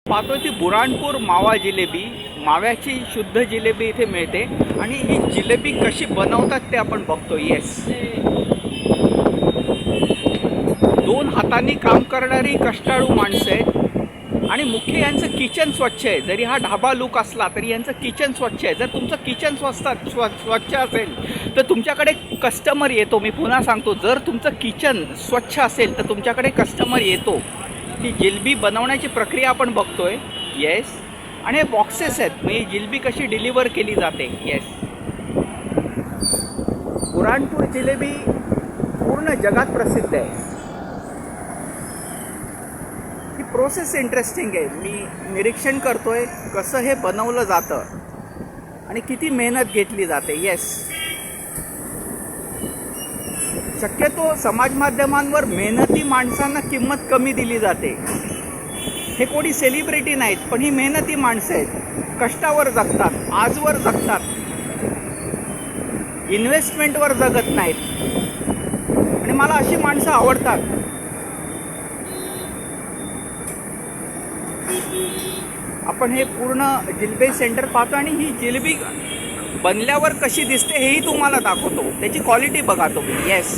पाहतोय ती बुराणपूर मावा जिलेबी, माव्याची शुद्ध जिलेबी इथे मिळते आणि ही जिलेबी कशी बनवतात ते आपण बघतो. येस, दोन हातांनी काम करणारी कष्टाळू माणसं आहेत आणि मुख्य यांचं किचन स्वच्छ आहे. जरी हा ढाबा लुक असला तरी यांचं किचन स्वच्छ आहे. जर तुमचं किचन स्वच्छ असेल तर तुमच्याकडे कस्टमर येतो. मी पुन्हा सांगतो, जर तुमचं किचन स्वच्छ असेल तर तुमच्याकडे कस्टमर येतो. ही जिलेबी बनवण्याची प्रक्रिया आपण बघतोय. येस, आणि हे बॉक्सेस आहेत, म्हणजे जिलेबी कशी डिलिव्हर केली जाते. येस, बुराणपूर जिलेबी पूर्ण जगात प्रसिद्ध आहे. ही प्रोसेस इंटरेस्टिंग आहे. मी निरीक्षण करतोय कसं हे बनवलं जातं आणि किती मेहनत घेतली जाते. येस, शक्यतो समाज माध्यमांवर मेहनती माणसांना किंमत कमी दिली जाते. हे कोणी सेलिब्रिटी नाहीत, पण ही मेहनती माणसं आहेत. कष्टावर जगतात, आजवर जगतात, इन्व्हेस्टमेंटवर जगत नाहीत आणि मला अशी माणसं आवडतात. आपण हे पूर्ण जिलेबी सेंटर पाहतो आणि ही जिलेबी बनल्यावर कशी दिसते हेही तुम्हाला दाखवतो. त्याची क्वालिटी बघा तुम्ही. येस,